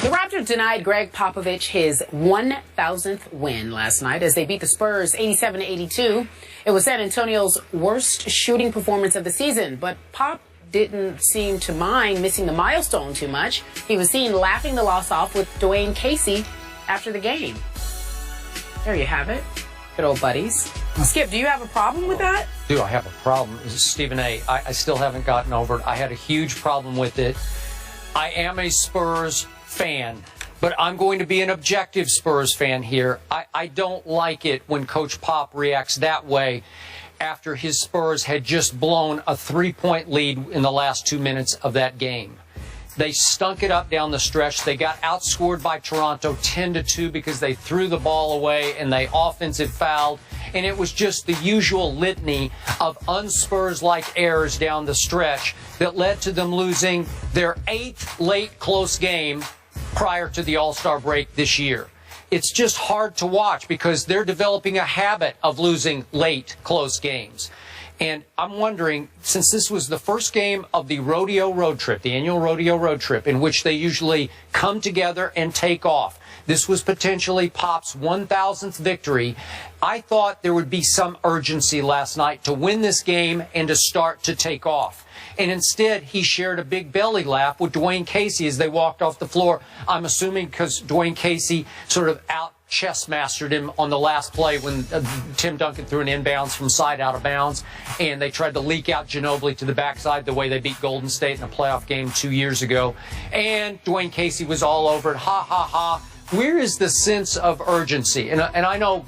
The Raptors denied Gregg Popovich his 1,000th win last night as they beat the Spurs 87-82. It was San Antonio's worst shooting performance of the season, but Pop didn't seem to mind missing the milestone too much. He was seen laughing the loss off with Dwayne Casey after the game. There you have it. Good old buddies. Skip, do you have a problem with that? Do I have a problem? Stephen A., I still haven't gotten over it. I had a huge problem with it. I am a Spurs fan, but I'm going to be an objective Spurs fan here. I don't like it when Coach Pop reacts that way after his Spurs had just blown a 3-point lead in the last 2 minutes of that game. They stunk it up down the stretch. They got outscored by Toronto 10-2 because they threw the ball away and they offensive fouled. And it was just the usual litany of un-Spurs-like errors down the stretch that led to them losing their 8th late close game prior to the All-Star break this year. It's just hard to watch because they're developing a habit of losing late close games. And I'm wondering, since this was the first game of the rodeo road trip, the annual rodeo road trip, in which they usually come together and take off, this was potentially Pop's 1,000th victory. I thought there would be some urgency last night to win this game and to start to take off. And instead, he shared a big belly laugh with Dwayne Casey as they walked off the floor. I'm assuming because Dwayne Casey sort of out-chess mastered him on the last play when Tim Duncan threw an inbounds from side out of bounds. And they tried to leak out Ginobili to the backside the way they beat Golden State in a playoff game 2 years ago. And Dwayne Casey was all over it. Ha, ha, ha. Where is the sense of urgency? And I know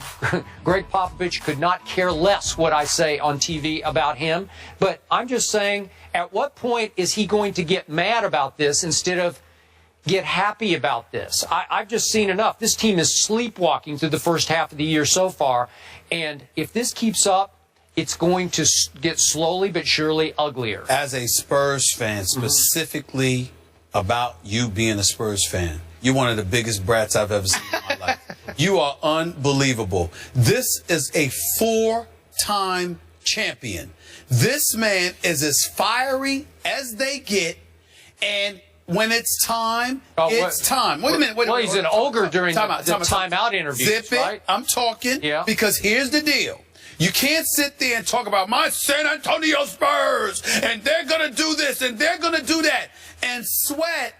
Gregg Popovich could not care less what I say on TV about him, but I'm just saying, at what point is he going to get mad about this instead of get happy about this? I've just seen enough. This team is sleepwalking through the first half of the year so far, and if this keeps up, it's going to get slowly but surely uglier. As a Spurs fan, specifically about you being a Spurs fan, you're one of the biggest brats I've ever seen in my life. You are unbelievable. This is a 4-time champion. This man is as fiery as they get, and when it's time, it's time. Wait a minute. Well, he's an ogre during the timeout interviews, Zip it. right? I'm talking because here's the deal. You can't sit there and talk about my San Antonio Spurs, and they're going to do this, and they're going to do that, and sweat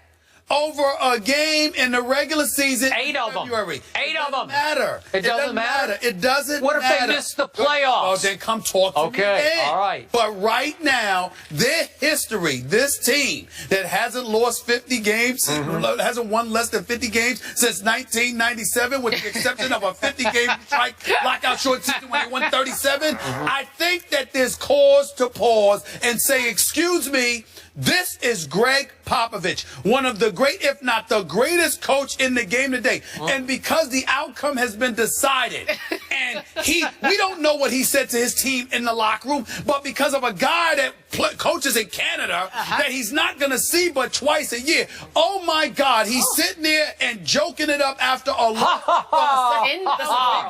over a game in the regular season. 8 of them. 8 of them. It doesn't matter. It doesn't matter. It doesn't What if matter. they miss the playoffs? Oh, then come talk to me then. All right. But right now, their history, this team that hasn't lost 50 games, hasn't won less than 50 games since 1997, with the exception of a 50-game strike lockout short season when they won 37, I think that there's cause to pause and say, excuse me, this is Gregg Popovich, one of the great, if not the greatest coach in the game today. And because the outcome has been decided, and we don't know what he said to his team in the locker room, but because of a guy that coaches in Canada that he's not going to see but twice a year. Oh my God, he's sitting there and joking it up after a long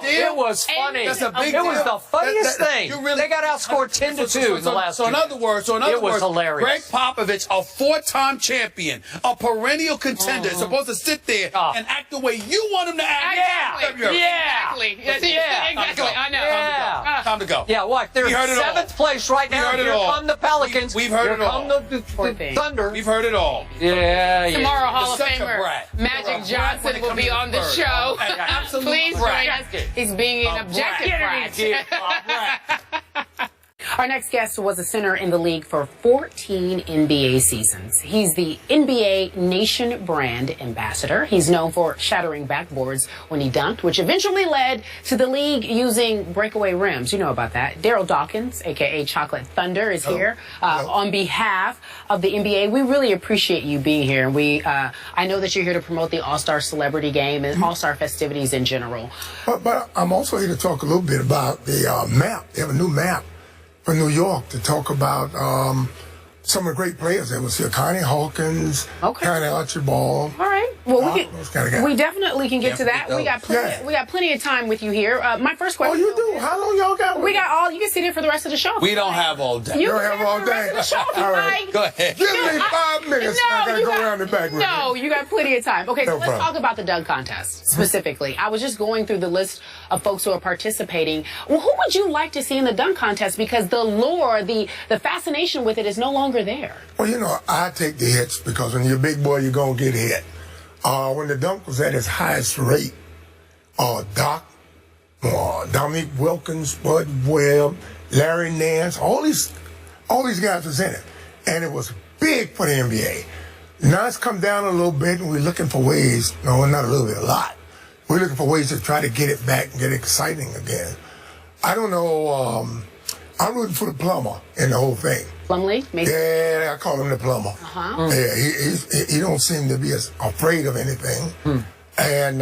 It was funny. That's a big deal. It was the funniest thing. They got outscored 10-2 in the last So in other words, it was hilarious. Gregg Popovich, a 4-time champion, a perennial contender, is supposed to sit there and act the way you want him to act. Exactly. I know. Yeah. Time to go. Yeah, what? They're in 7th place right now. Here come the Pelicans. We've heard it all. Here come the Thunder. We've heard it all. Yeah. Tomorrow, Hall of Such a Famer brat. Magic Johnson will be on the show. Absolutely. Please join us. He's being an objective brat. Our next guest was a center in the league for 14 NBA seasons. He's the NBA Nation brand ambassador. He's known for shattering backboards when he dunked, which eventually led to the league using breakaway rims. You know about that. Daryl Dawkins, a.k.a. Chocolate Thunder, is here on behalf of the NBA. We really appreciate you being here. And I know that you're here to promote the All-Star Celebrity Game and All-Star festivities in general. But I'm also here to talk a little bit about the map. They have a new map for New York to talk about some of the great players that was here. Connie Hawkins, Connie Archibald. All right. Well, Those kind of guys. we definitely can get to that. We got plenty of time with you here. My first question. Oh, you do? How long y'all got? We got all. You can sit here for the rest of the show. We don't have all day. You don't can have sit all for the rest day? of the show if you All right. like. Go ahead. Give me 5 minutes. I gotta you go got- around the back with No, it. you got plenty of time. Okay, so No let's problem. talk about the dunk contest specifically. I was just going through the list of folks who are participating. Well, who would you like to see in the dunk contest? Because the lure, the fascination with it is no longer there. Well, you know, I take the hits because when you're a big boy, you're gonna get hit. When the dunk was at its highest rate, Doc, Dominique Wilkins, Bud Webb, Larry Nance, all these guys was in it, and it was big for the NBA. Now it's come down a little bit, and we're looking for ways. No, not a little bit, a lot. We're looking for ways to try to get it back and get it exciting again. I don't know. I'm rooting for the plumber in the whole thing. Plumlee, maybe. Yeah, I call him the plumber. Yeah, he don't seem to be as afraid of anything. And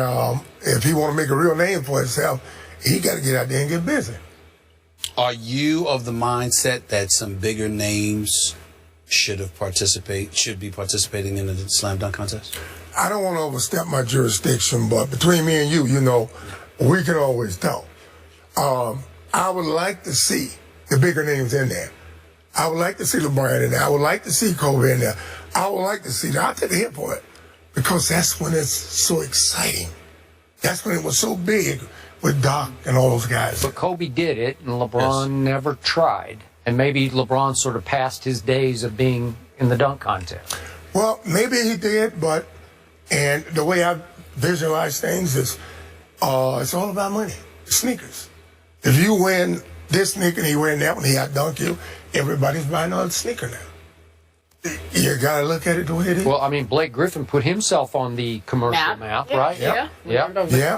if he want to make a real name for himself, he got to get out there and get busy. Are you of the mindset that some bigger names should be participating in the slam dunk contest? I don't want to overstep my jurisdiction, but between me and you, you know, we can always talk. I would like to see the bigger names in there. I would like to see LeBron in there. I would like to see Kobe in there. I would like to see that. I'll take a hit for it because that's when it's so exciting. That's when it was so big with Doc and all those guys. But Kobe did it, and LeBron never tried. And maybe LeBron sort of passed his days of being in the dunk contest. Well, maybe he did, and the way I visualize things is it's all about money. Sneakers. If you win this sneaker and he wearing that one, he outdunk you, everybody's buying another sneaker now. You got to look at it the way it is. Well, I mean, Blake Griffin put himself on the commercial map, right? Yeah. Yeah,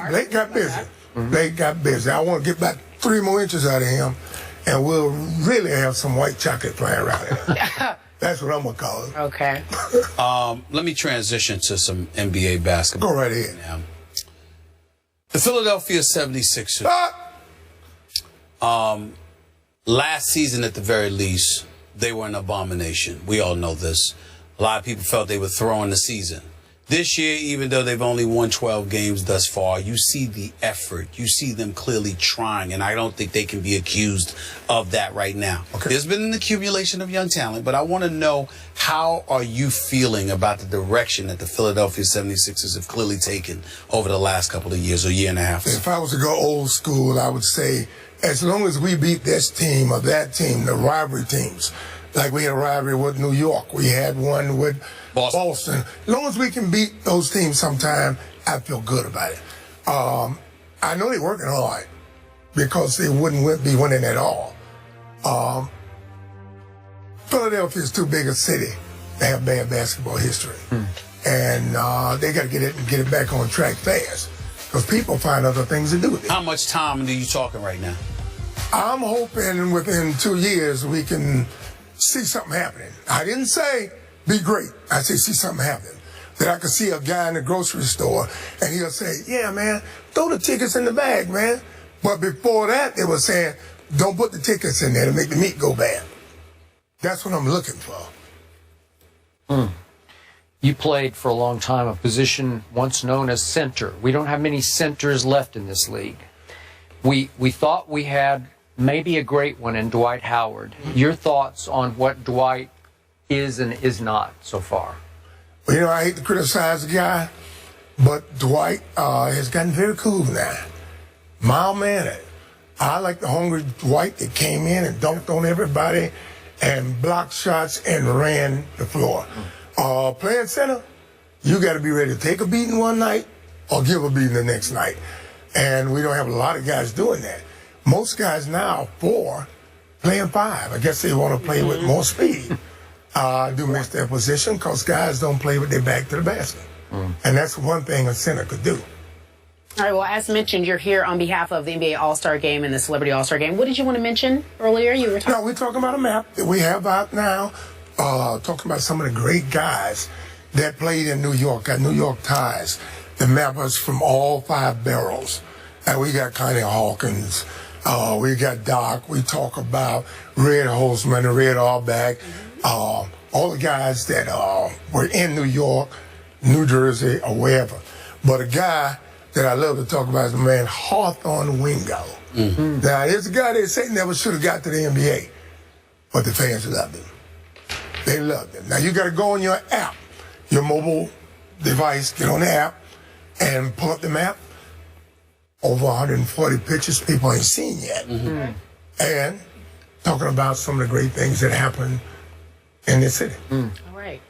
Blake got busy. Blake got busy. I want to get back 3 more inches out of him, and we'll really have some white chocolate flying around here. That's what I'm going to call it. Okay. Let me transition to some NBA basketball. Go right ahead. Now. The Philadelphia 76ers. Last season, at the very least, they were an abomination. We all know this. A lot of people felt they were throwing the season. This year, even though they've only won 12 games thus far, you see the effort. You see them clearly trying, and I don't think they can be accused of that right now. Okay. There's been an accumulation of young talent, but I want to know, how are you feeling about the direction that the Philadelphia 76ers have clearly taken over the last couple of years, or year and a half? If I was to go old school, I would say as long as we beat this team or that team, the rivalry teams, like we had a rivalry with New York, we had one with Boston. As long as we can beat those teams sometime, I feel good about it. I know they're working hard because they wouldn't be winning at all. Philadelphia is too big a city to have bad basketball history. And they got to get it back on track fast because people find other things to do with it. How much time are you talking right now? I'm hoping within 2 years we can see something happening. I didn't say be great. I said see something happening. That I could see a guy in the grocery store and he'll say, yeah, man, throw the tickets in the bag, man. But before that, they were saying, don't put the tickets in there to make the meat go bad. That's what I'm looking for. You played for a long time a position once known as center. We don't have many centers left in this league. We thought we had maybe a great one in Dwight Howard. Your thoughts on what Dwight is and is not so far? Well, you know, I hate to criticize the guy, but Dwight has gotten very cool now. Mild-mannered. I like the hungry Dwight that came in and dunked on everybody and blocked shots and ran the floor. Playing center, you got to be ready to take a beating one night or give a beating the next night. And we don't have a lot of guys doing that. Most guys now, 4, playing 5. I guess they want to play with more speed. Do miss their position because guys don't play with their back to the basket. And that's one thing a center could do. All right, well, as mentioned, you're here on behalf of the NBA All-Star Game and the Celebrity All-Star Game. What did you want to mention earlier? You were talking. No, we're talking about a map that we have out now, talking about some of the great guys that played in New York, got New York ties. The map is from all 5 boroughs. And we got Connie Hawkins, we got Doc, we talk about Red Holzman and Red Auerbach, all the guys that were in New York New Jersey or wherever. But a guy that I love to talk about is the man Hawthorne Wingo. Mm-hmm. Now, here's a guy they say never should have got to the NBA, but the fans loved him. They loved him. Now, you got to go on your app, your mobile device, get on the app, and pull up the map. Over 140 pictures people ain't seen yet. Mm-hmm. And talking about some of the great things that happened in this city. All right.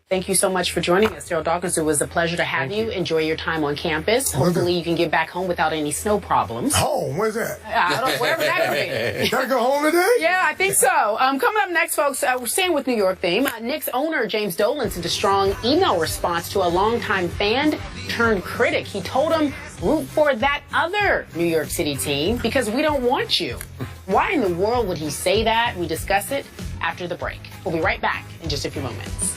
Thank you so much for joining us, Daryl Dawkins. It was a pleasure to have you. Enjoy your time on campus. Hopefully you can get back home without any snow problems. Home? Where's that? I don't know, wherever that could be. Gotta go home today? Yeah, I think so. Coming up next, folks, we're staying with New York theme. Knicks owner James Dolan sent a strong email response to a longtime fan turned critic. He told him, root for that other New York City team because we don't want you. Why in the world would he say that? We discuss it after the break. We'll be right back in just a few moments.